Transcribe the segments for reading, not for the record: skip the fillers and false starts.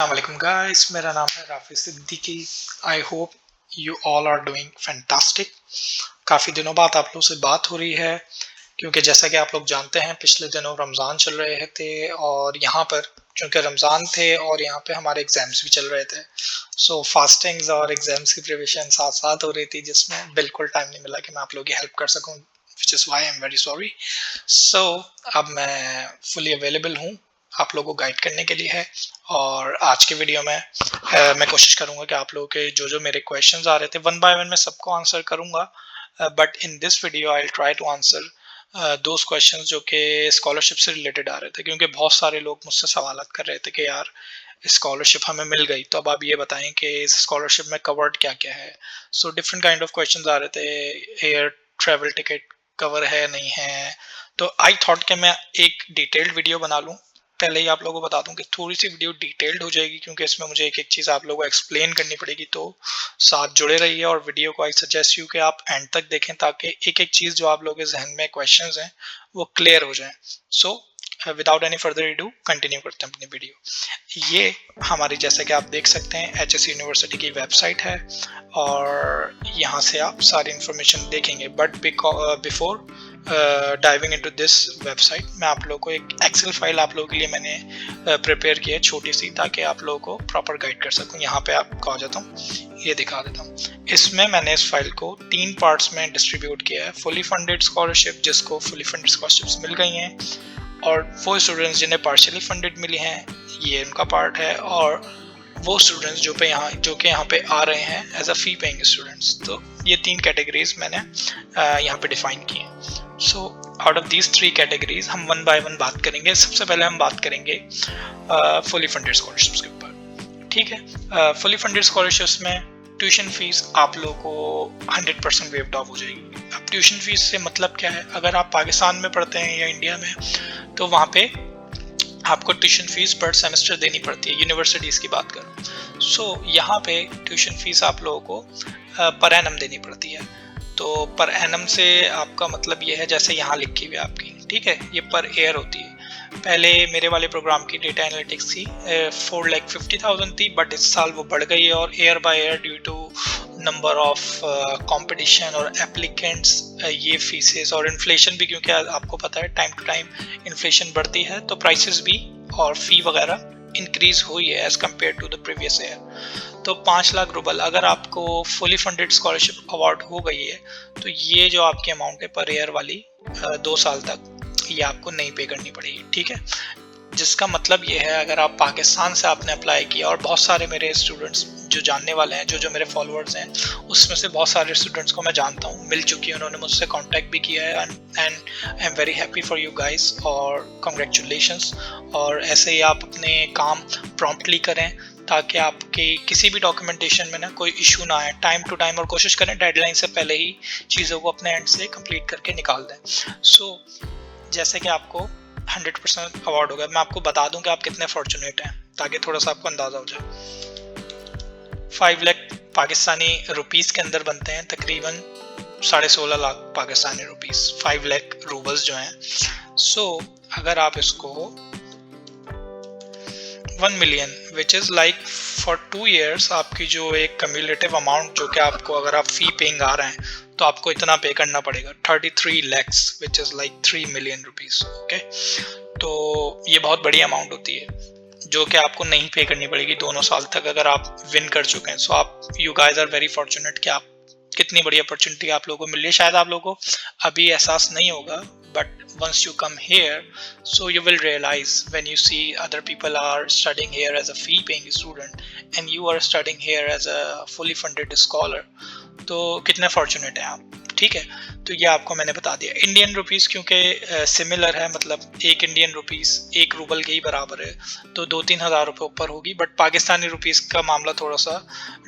Assalamualaikum guys, मेरा नाम है Rafi Siddiqui. I hope you all are doing fantastic. काफ़ी दिनों बाद आप लोगों से बात हो रही है क्योंकि जैसा कि आप लोग जानते हैं पिछले दिनों रमज़ान चल रहे थे और यहाँ पर क्योंकि रमज़ान थे और यहाँ पे हमारे एग्ज़ाम्स भी चल रहे थे, सो फास्टिंग्स और एग्ज़ाम्स की प्रिपरेशन साथ साथ हो रही थी जिसमें बिल्कुल टाइम नहीं मिला कि मैं आप लोगों की हेल्प कर सकूँ, which is why I am very sorry. So अब मैं फुली अवेलेबल हूँ आप लोगों को गाइड करने के लिए है। और आज के वीडियो में मैं कोशिश करूंगा कि आप लोगों के जो मेरे क्वेश्चंस आ रहे थे वन बाय वन मैं सबको आंसर करूंगा, but in this video I will try to answer those questions जो कि स्कॉलरशिप से रिलेटेड आ रहे थे, क्योंकि बहुत सारे लोग मुझसे सवाल कर रहे थे कि यार स्कॉलरशिप हमें मिल गई तो अब आप ये बताएं कि इस स्कॉलरशिप में कवर्ड क्या क्या है। So different kind of questions आ रहे थे, एयर ट्रेवल टिकट कवर है नहीं है, तो आई थॉट कि मैं एक डिटेल्ड वीडियो बना लूं। पहले ही आप लोगों को बता दूं कि थोड़ी सी वीडियो डिटेल्ड हो जाएगी क्योंकि इसमें मुझे एक एक चीज़ आप लोगों को एक्सप्लेन करनी पड़ेगी, तो साथ जुड़े रहिए और वीडियो को आई सजेस्ट यू कि आप एंड तक देखें ताकि एक एक चीज़ जो आप लोगों के जहन में क्वेश्चंस हैं वो क्लियर हो जाए। So without any further इडू continue करते हैं अपनी वीडियो। ये हमारी जैसा कि आप देख सकते हैं एचएस यूनिवर्सिटी की वेबसाइट है और यहाँ से आप सारी इंफॉर्मेशन देखेंगे, but before diving into this website मैं आप लोगों को एक एक्सेल फाइल आप लोगों के लिए मैंने प्रिपेयर की है छोटी सी, ताकि आप लोगों को प्रॉपर गाइड कर सकूं। यहाँ पे आपको आ जाता हूँ, ये दिखा देता हूँ। इसमें मैंने इस फाइल को 3 पार्ट्स में डिस्ट्रीब्यूट किया है। फुली फंडेड स्कॉलरशिप, जिसको फुली फंडेड स्कॉलरशिप्स मिल गई हैं, और वो स्टूडेंट्स जिन्हें पार्शियली फंडेड मिली हैं, ये उनका पार्ट है, और वो स्टूडेंट्स जो कि यहाँ पे आ रहे हैं as a fee paying students. तो ये 3 कैटेगरीज मैंने यहाँ पे डिफाइन की हैं। So out of these 3 categories हम वन बाय वन बात करेंगे। सबसे पहले हम बात करेंगे फुली फंडेड स्कॉलरशिप्स के ऊपर, ठीक है। फुली फंडेड स्कॉलरशिप्स में ट्यूशन फीस आप लोगों को 100% वेव्ड ऑफ हो जाएगी। अब ट्यूशन फीस से मतलब क्या है, अगर आप पाकिस्तान में पढ़ते हैं या इंडिया में तो वहाँ पे आपको ट्यूशन फीस पर सेमेस्टर देनी पड़ती है, यूनिवर्सिटीज की बात करूँ। सो यहाँ पे ट्यूशन फीस आप लोगों को पर एनम देनी पड़ती है। तो पर एनम से आपका मतलब ये है जैसे यहाँ लिखी हुई है आपकी, ठीक है, ये पर ईयर होती है। पहले मेरे वाले प्रोग्राम की डेटा एनालिटिक्स थी 4,50,000 थी, बट इस साल वो बढ़ गई है और year by year due to number of competition और एप्लीकेंट्स ये फीसेस और इन्फ्लेशन भी, क्योंकि आपको पता है टाइम टू टाइम इन्फ्लेशन बढ़ती है तो प्राइसेस भी और फी वगैरह इंक्रीज हुई है as compare to the previous year. तो 5 लाख रुपल अगर आपको फुली फंडेड स्कॉलरशिप अवार्ड हो गई है तो ये जो आपकी अमाउंट है पर ईयर वाली 2 साल तक ये आपको नहीं पे करनी पड़ेगी, ठीक है। जिसका मतलब ये है अगर आप पाकिस्तान से आपने अप्लाई किया, और बहुत सारे मेरे स्टूडेंट्स जो जानने वाले हैं, जो मेरे फॉलोअर्स हैं, उसमें से बहुत सारे स्टूडेंट्स को मैं जानता हूँ, मिल चुकी है, उन्होंने मुझसे कांटेक्ट भी किया है, and I am very happy for you guys और कंग्रेचुलेशंस। और ऐसे ही आप अपने काम प्रॉम्प्टली करें ताकि आपके किसी भी डॉक्यूमेंटेशन में ना कोई इशू ना आए, टाइम टू टाइम, और कोशिश करें डेडलाइन से पहले ही चीज़ों को अपने एंड से कंप्लीट करके निकाल दें। सो जैसे कि आपको 100% अवार्ड होगा, मैं आपको बता दूं कि आप कितने फॉर्चुनेट हैं ताकि थोड़ा सा आपको अंदाज़ा हो जाए। 5 लाख पाकिस्तानी रुपीस के अंदर बनते हैं तकरीबन 16.5 लाख पाकिस्तानी रुपीस, 5 लाख रूबल्स जो हैं। सो अगर आप इसको 1 million which is like for 2 years आपकी जो एक कम्युलेटिव अमाउंट जो कि आपको अगर आप फी पेइंग आ रहे हैं तो आपको इतना पे करना पड़ेगा, 33 lakhs which is like 3 million rupees, okay. तो ये बहुत बड़ी अमाउंट होती है जो कि आपको नहीं पे करनी पड़ेगी 2 साल तक अगर आप विन कर चुके हैं। सो आप you guys are very fortunate कि आप कितनी बड़ी अपॉर्चुनिटी आप लोगों को मिल रही है। शायद आप लोगों को अभी एहसास नहीं होगा, but once you come here so you will realize when you see other people are studying here as a fee paying student and you are studying here as a fully funded scholar, तो कितने fortunate हैं आप, ठीक है। तो ये आपको मैंने बता दिया। इंडियन रुपीस क्योंकि सिमिलर है, मतलब 1 इंडियन रुपीस 1 रूबल के ही बराबर है, तो 2-3 हज़ार रुपये ऊपर होगी, बट पाकिस्तानी रुपीस का मामला थोड़ा सा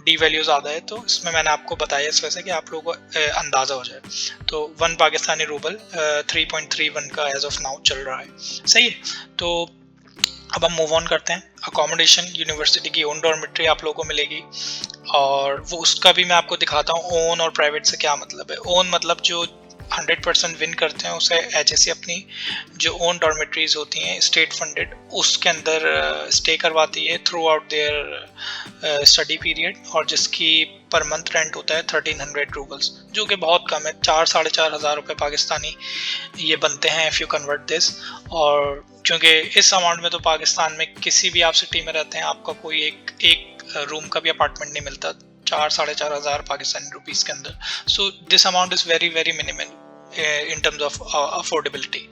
डी वैल्यू ज़्यादा है, तो इसमें मैंने आपको बताया इस वजह से कि आप लोगों को अंदाज़ा हो जाए। तो 1 पाकिस्तानी रूबल 3.31 का एज ऑफ नाउ चल रहा है, सही है। तो अब हम मूव ऑन करते हैं। अकोमोडेशन यूनिवर्सिटी की ओन डॉर्मेट्री आप लोगों को मिलेगी, और वो उसका भी मैं आपको दिखाता हूँ ओन और प्राइवेट से क्या मतलब है। ओन मतलब जो 100% विन करते हैं उसे एचएससी अपनी जो ओन डॉर्मेटरीज होती हैं स्टेट फंडेड उसके अंदर स्टे करवाती है through out there study period, और जिसकी पर मंथ रेंट होता है 1300 रूबल्स, जो कि बहुत कम है, 4-4,500 रुपये पाकिस्तानी ये बनते हैं इफ़ यू कन्वर्ट दिस। और क्योंकि इस अमाउंट में तो पाकिस्तान में किसी भी आप सिटी में रहते हैं आपका कोई एक रूम का भी अपार्टमेंट नहीं मिलता 4-4,500 पाकिस्तानी रुपीस के अंदर। So this amount is very very minimal in terms of affordability,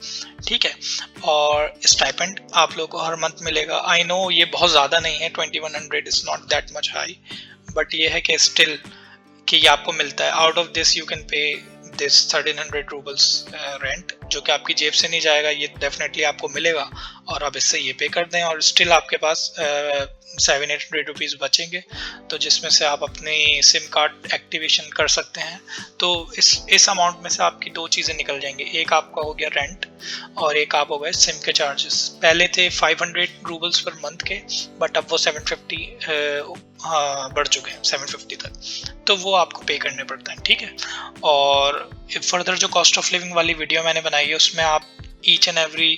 ठीक है। और स्टाइपेंड आप लोगों को हर मंथ मिलेगा। आई नो ये बहुत ज़्यादा नहीं है, 2100 is not that much high, but ये है कि स्टिल कि ये आपको मिलता है। Out of this you can pay this 1300 roubles rent, जो कि आपकी जेब से नहीं जाएगा, ये डेफिनेटली आपको मिलेगा और आप इससे ये पे कर दें और स्टिल आपके पास 700-800 रुपीज़ बचेंगे, तो जिसमें से आप अपनी सिम कार्ड एक्टिवेशन कर सकते हैं। तो इस अमाउंट में से आपकी दो चीज़ें निकल जाएंगी, एक आपका हो गया रेंट और एक आप हो गए सिम के चार्जेस। पहले थे 500 रूबल्स पर मंथ के, बट अब वो 750 बढ़ चुके हैं 750 तक, तो वो आपको पे करने पड़ता है, ठीक है। और फर्दर जो कॉस्ट ऑफ लिविंग वाली वीडियो मैंने बनाई है उसमें आप ईच एंड एवरी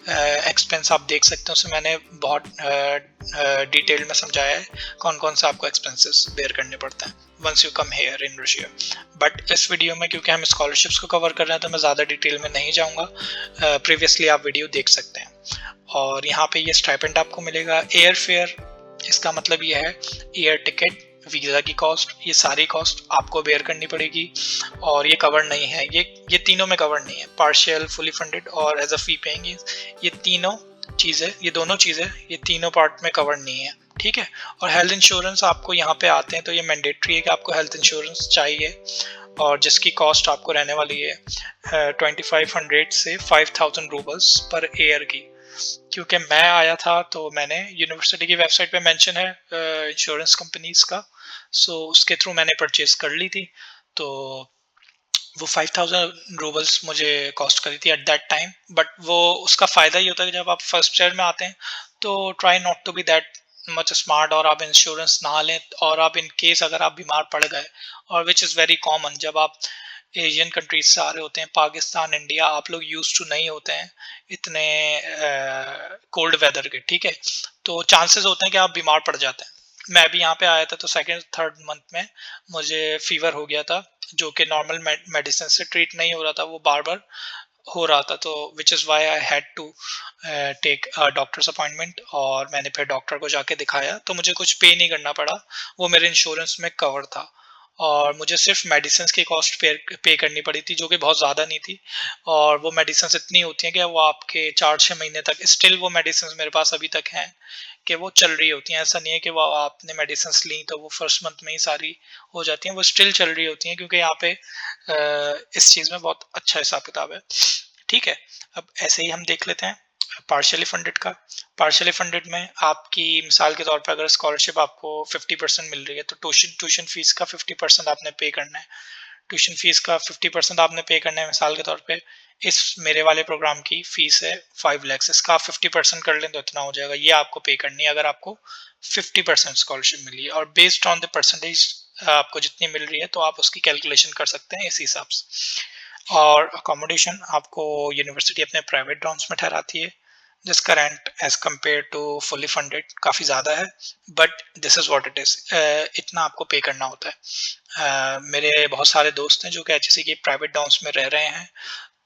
एक्सपेंस आप देख सकते हैं, उसमें मैंने बहुत डिटेल में समझाया है कौन कौन सा आपको एक्सपेंसेस बेयर करने पड़ते हैं once you come here in Russia. But इस वीडियो में क्योंकि हम स्कॉलरशिप्स को कवर कर रहे हैं तो मैं ज़्यादा डिटेल में नहीं जाऊँगा, प्रीवियसली आप वीडियो देख सकते हैं। और यहाँ पे ये स्टाइपेंड आपको मिलेगा। एयर फेयर, इसका मतलब ये है एयर टिकट, वीज़ा की कॉस्ट, ये सारी कॉस्ट आपको बेयर करनी पड़ेगी और ये कवर नहीं है, ये तीनों में कवर नहीं है, पार्शियल, फुली फंडेड और एज अ फी पेइंग, ये तीनों चीज़ें, ये दोनों चीज़ें, ये तीनों पार्ट में कवर नहीं है, ठीक है। और हेल्थ इंश्योरेंस आपको यहाँ पे आते हैं तो ये मैंडेटरी है कि आपको हेल्थ इंश्योरेंस चाहिए, और जिसकी कॉस्ट आपको रहने वाली है 2500 से 5000 रूबल्स पर ईयर की। क्योंकि मैं आया था तो मैंने यूनिवर्सिटी की वेबसाइट पे मेंशन है इंश्योरेंस कंपनीज का, सो उसके थ्रू मैंने परचेज कर ली थी, तो वो 5000 रूबल्स मुझे कॉस्ट करी थी एट दैट टाइम। बट वो उसका फ़ायदा ये होता है कि जब आप फर्स्ट ईयर में आते हैं तो try not to be that much smart और आप इंश्योरेंस ना लें, और आप इन केस अगर आप बीमार पड़ गए, और विच इज़ वेरी कॉमन जब आप एशियन कंट्रीज से आ रहे होते हैं, पाकिस्तान, इंडिया, आप लोग यूज टू नहीं होते हैं इतने कोल्ड वेदर के, ठीक है, तो चांसेस होते हैं कि आप बीमार पड़ जाते हैं। मैं भी यहाँ पे आया था तो सेकेंड थर्ड मंथ में मुझे फीवर हो गया था, जो कि नॉर्मल मेडिसिन से ट्रीट नहीं हो रहा था, वो बार बार हो रहा था, तो which is why I had to take doctors appointment, और मैंने फिर डॉक्टर को जाके दिखाया तो मुझे कुछ पे नहीं करना पड़ा, वो मेरे इंश्योरेंस में कवर था, और मुझे सिर्फ मेडिसिन की कॉस्ट पे करनी पड़ी थी, जो कि बहुत ज़्यादा नहीं थी। और वो मेडिसिन इतनी होती हैं कि वो आपके 4-6 महीने तक स्टिल वो मेडिसिन मेरे पास अभी तक हैं कि वो चल रही होती हैं। ऐसा नहीं है कि वो आपने मेडिसिन ली तो वो फर्स्ट मंथ में ही सारी हो जाती हैं, वो स्टिल चल रही होती हैं, क्योंकि यहाँ पे इस चीज़ में बहुत अच्छा हिसाब किताब है, ठीक है। अब ऐसे ही हम देख लेते हैं पार्शियली फंडेड का। पार्शियली फंडेड में आपकी मिसाल के तौर पर अगर स्कॉलरशिप आपको 50% मिल रही है तो ट्यूशन फीस का 50% आपने पे करना है। ट्यूशन फीस का 50% आपने पे करना है। मिसाल के तौर पे इस मेरे वाले प्रोग्राम की फीस है 5 लाख, इसका आप 50% कर लें तो इतना हो जाएगा, ये आपको पे करनी है अगर आपको 50% स्कॉलरशिप मिली है। और बेस्ड ऑन द परसेंटेज आपको जितनी मिल रही है तो आप उसकी कैलकुलेशन कर सकते हैं इस हिसाब से। और अकोमोडेशन आपको यूनिवर्सिटी अपने प्राइवेट डॉर्म्स में ठहराती है, जिसका rent as compare to fully funded काफ़ी ज़्यादा है, but this is what it is, इतना आपको पे करना होता है। मेरे बहुत सारे दोस्त हैं जो कि एचएससी के प्राइवेट डॉर्म्स में रह रहे हैं,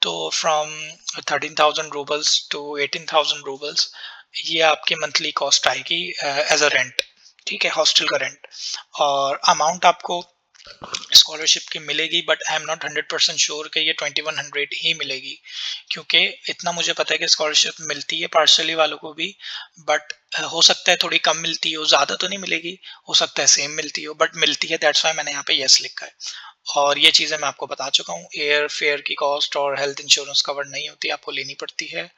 तो फ्रॉम 13,000 रूबल्स टू 18,000 रूबल्स ये आपकी मंथली कॉस्ट आएगी एज अ रेंट, ठीक है, हॉस्टल का रेंट। और अमाउंट आपको स्कॉलरशिप की मिलेगी, but I am not 100% sure कि ये 2100 ही मिलेगी, क्योंकि इतना मुझे पता है कि स्कॉलरशिप मिलती है पार्शली वालों को भी, बट हो सकता है थोड़ी कम मिलती हो, ज़्यादा तो नहीं मिलेगी, हो सकता है सेम मिलती हो, बट मिलती है, दैट्स वाई मैंने यहाँ पे यस लिखा है। और ये चीज़ें मैं आपको बता चुका हूँ, एयर फेयर की कॉस्ट और हेल्थ इंश्योरेंस कवर नहीं होती, आपको लेनी पड़ती है।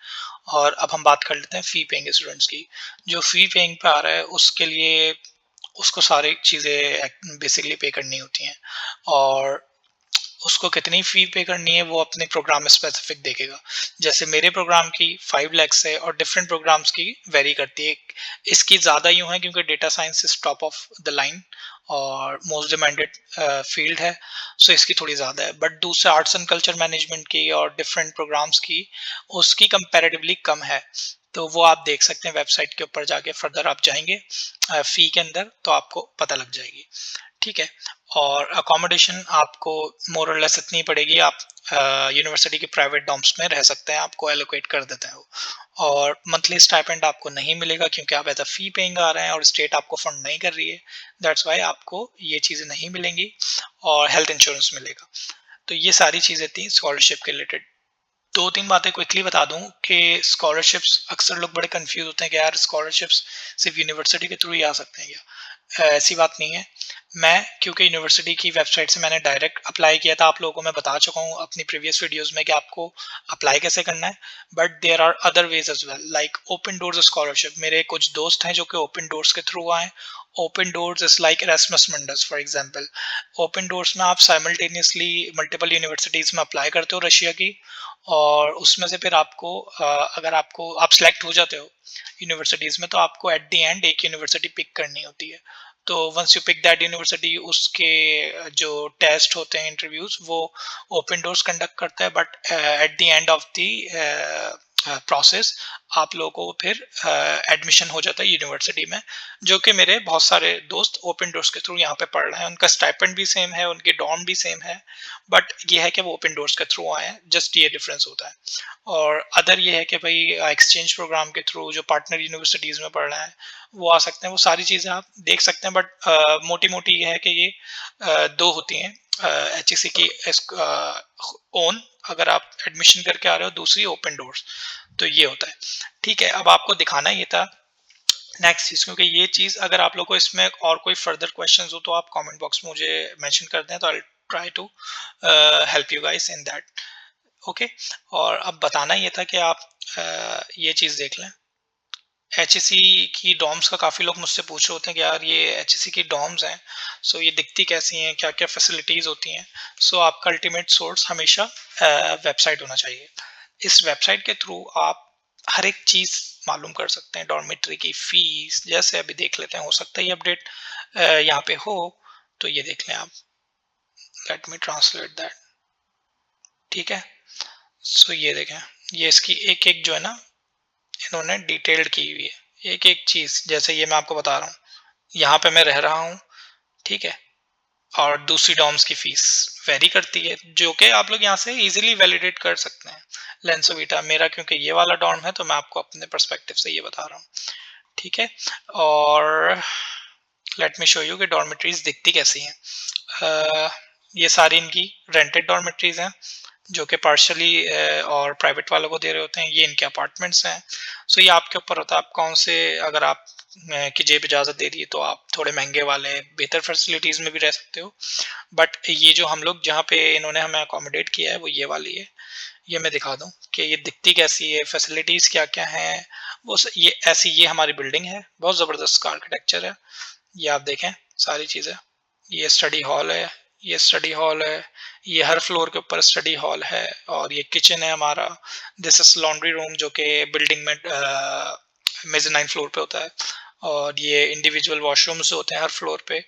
और अब हम बात कर लेते हैं फ़ी पेइंग स्टूडेंट्स की। जो फ़ी पेइंग पे आ रहा है उसके लिए उसको सारी चीज़ें बेसिकली पे करनी होती हैं, और उसको कितनी फ़ी पे करनी है वो अपने प्रोग्राम में स्पेसिफिक देखेगा। जैसे मेरे प्रोग्राम की 5 लैक्स है और डिफरेंट प्रोग्राम्स की वेरी करती है। इसकी ज़्यादा यूँ है क्योंकि data science is top of the line और मोस्ट डिमांडेड फ़ील्ड है, सो इसकी थोड़ी ज़्यादा है। बट दूसरे आर्ट्स एंड कल्चर मैनेजमेंट की और डिफरेंट प्रोग्राम्स की उसकी कंपैरेटिवली कम है। तो वो आप देख सकते हैं वेबसाइट के ऊपर जाके, फर्दर आप जाएँगे फ़ी के अंदर तो आपको पता लग जाएगी। ठीक है। और अकोमोडेशन आपको मोर और लेस इतनी पड़ेगी, आप यूनिवर्सिटी के प्राइवेट डॉर्म्स में रह सकते हैं, आपको एलोकेट कर देते हैं वो। और मंथली स्टाइपेंड आपको नहीं मिलेगा क्योंकि आप एज अ फी पेइंग आ रहे हैं और स्टेट आपको फंड नहीं कर रही है, दैट्स वाई आपको ये चीज़ें नहीं मिलेंगी। और हेल्थ इंश्योरेंस मिलेगा। तो ये सारी चीज़ें थी स्कॉलरशिप के रिलेटेड। दो तीन बातें क्विकली बता दूं कि स्कॉलरशिप्स, अक्सर लोग बड़े कंफ्यूज होते हैं कि यार स्कॉलरशिप्स सिर्फ यूनिवर्सिटी के थ्रू ही आ सकते हैं क्या। ऐसी बात नहीं है। मैं क्योंकि यूनिवर्सिटी की वेबसाइट से मैंने डायरेक्ट अप्लाई किया था, आप लोगों को मैं बता चुका हूँ अपनी प्रीवियस वीडियोस में कि आपको अप्लाई कैसे करना है। But there are other ways as well, like open doors scholarship. मेरे कुछ दोस्त हैं जो कि ओपन डोर्स के थ्रू आए। Open doors is like Erasmus Mundus for example. Open doors में आप साइमल्टेनियसली मल्टीपल यूनिवर्सिटीज में अप्लाई करते हो रशिया की, और उसमें से फिर आपको अगर आपको आप सिलेक्ट हो जाते हो यूनिवर्सिटीज में तो आपको एट द एंड एक यूनिवर्सिटी पिक करनी होती है। तो once you pick that university, उसके जो टेस्ट होते हैं, इंटरव्यूज, वो ओपन डोर्स कंडक्ट करता है। But at the end of the process आप लोगों को फिर एडमिशन हो जाता है यूनिवर्सिटी में, जो कि मेरे बहुत सारे दोस्त ओपन डोर्स के थ्रू यहाँ पे पढ़ रहे हैं। उनका स्टाइपेंड भी सेम है, उनके डॉर्म भी सेम है, बट ये है कि वो ओपन डोर्स के थ्रू आए हैं, जस्ट ये डिफरेंस होता है। और अदर ये है कि भाई एक्सचेंज प्रोग्राम के थ्रू जो पार्टनर यूनिवर्सिटीज़ में पढ़ रहे हैं वो आ सकते हैं। वो सारी चीज़ें आप देख सकते हैं। बट मोटी मोटी ये है कि ये दो होती हैं, एच ई सी की ओन अगर आप एडमिशन करके आ रहे हो, दूसरी ओपन डोर्स। तो ये होता है। ठीक है, अब आपको दिखाना ये था नेक्स्ट चीज, क्योंकि ये चीज अगर आप लोग को इसमें और कोई फर्दर क्वेश्चंस हो तो आप कमेंट बॉक्स में मुझे मेंशन कर दें, तो I try to help you guys in that. Okay. और अब बताना ये था कि आप ये चीज देख लें, एच की डॉम्स का काफ़ी लोग मुझसे पूछ रहे होते हैं कि यार ये एच की डॉम्स हैं, सो ये दिखती कैसी हैं, क्या क्या फैसिलिटीज़ होती हैं। सो आपका अल्टीमेट सोर्स हमेशा वेबसाइट होना चाहिए। इस वेबसाइट के थ्रू आप हर एक चीज़ मालूम कर सकते हैं। डॉर्मेट्री की फीस जैसे अभी देख लेते हैं, हो सकता है ये अपडेट यहाँ पे हो, तो ये देख लें आप। Let me translate that. ठीक है। सो ये देखें, ये इसकी एक एक जो है ना, इन्होंने डिटेल्ड की हुई है एक एक चीज। जैसे ये मैं आपको बता रहा हूँ, यहाँ पे मैं रह रहा हूँ, ठीक है, और दूसरी डॉम्स की फीस वेरी करती है, जो कि आप लोग यहाँ से इजीली वैलिडेट कर सकते हैं। लेंसोविटा मेरा क्योंकि ये वाला डॉर्म है तो मैं आपको अपने पर्सपेक्टिव से ये बता रहा हूँ। ठीक है। और लेट मी शो यू कि डॉर्मेट्रीज दिखती कैसी हैं। ये सारी इनकी रेंटेड डॉर्मेट्रीज हैं जो कि पार्शली और प्राइवेट वालों को दे रहे होते हैं। ये इनके अपार्टमेंट्स हैं। सो ये आपके ऊपर होता है आप कौन से, अगर आप की जेब इजाज़त दे रही है तो आप थोड़े महंगे वाले बेहतर फैसिलिटीज़ में भी रह सकते हो। बट ये जो हम लोग जहाँ पे इन्होंने हमें अकोमोडेट किया है वो ये वाली है। ये मैं दिखा दूँ कि ये दिखती कैसी है, फैसिलिटीज़ क्या क्या हैं। ये ऐसी ये हमारी बिल्डिंग है, बहुत ज़बरदस्त आर्किटेक्चर है। ये आप देखें सारी चीज़ें। ये स्टडी हॉल है, ये स्टडी हॉल है, ये हर फ्लोर के ऊपर स्टडी हॉल है। और ये किचन है हमारा। दिस इज लॉन्ड्री रूम जो कि बिल्डिंग में मेज़नाइन फ्लोर पे होता है। और ये इंडिविजुअल वॉशरूम्स होते हैं हर फ्लोर पे।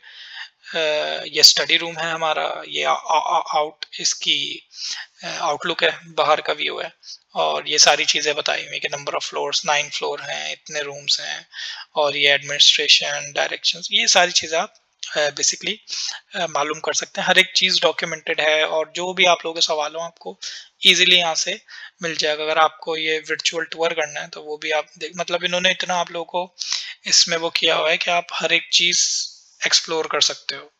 ये स्टडी रूम है हमारा। ये आउट इसकी आउटलुक है, बाहर का व्यू है। और ये सारी चीज़ें बताई हुई कि नंबर ऑफ फ्लोर्स 9 फ्लोर हैं, इतने रूम्स हैं। और ये एडमिनिस्ट्रेशन, डायरेक्शंस, ये सारी चीज़ें आप बेसिकली मालूम कर सकते हैं। हर एक चीज़ डॉक्यूमेंटेड है और जो भी आप लोगों के सवाल हो आपको इजीली यहाँ से मिल जाएगा। अगर आपको ये वर्चुअल टूर करना है तो वो भी आप देख, मतलब इन्होंने इतना आप लोगों को इसमें वो किया हुआ है कि आप हर एक चीज़ एक्सप्लोर कर सकते हो।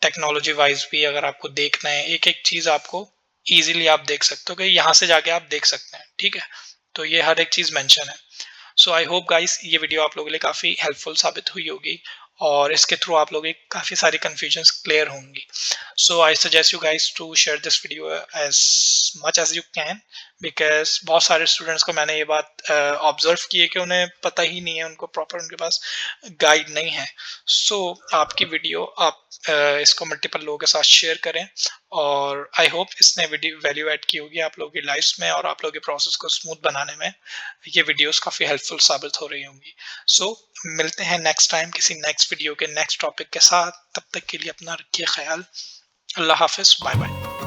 टेक्नोलॉजी वाइज भी अगर आपको देखना है एक एक चीज़ आपको इजीली आप देख सकते हो कि यहाँ से जाके आप देख सकते हैं। ठीक है। तो ये हर एक चीज़ मेंशन है। सो आई होप गाइस ये वीडियो आप लोगों के लिए काफ़ी हेल्पफुल साबित हुई होगी और इसके थ्रू आप लोगों की काफ़ी सारी कन्फ्यूजन्स क्लियर होंगी। So I suggest you guys to share this video as much as you can because बहुत सारे स्टूडेंट्स को मैंने ये बात ऑब्ज़र्व की है कि उन्हें पता ही नहीं है, उनको प्रॉपर उनके पास गाइड नहीं है। सो आपकी वीडियो आप इसको मल्टीपल लोगों के साथ शेयर करें और आई होप इसने वीडियो वैल्यू ऐड की होगी आप लोगों की लाइफ़्स में और आप लोगों के प्रोसेस को स्मूथ बनाने में ये वीडियोज़ काफ़ी हेल्पफुल साबित हो रही होंगी। सो मिलते हैं नेक्स्ट टाइम किसी नेक्स्ट वीडियो के नेक्स्ट टॉपिक के साथ। तब तक के लिए अपना रखिए ख़याल। अल्लाह हाफ़िज़, बाय बाय।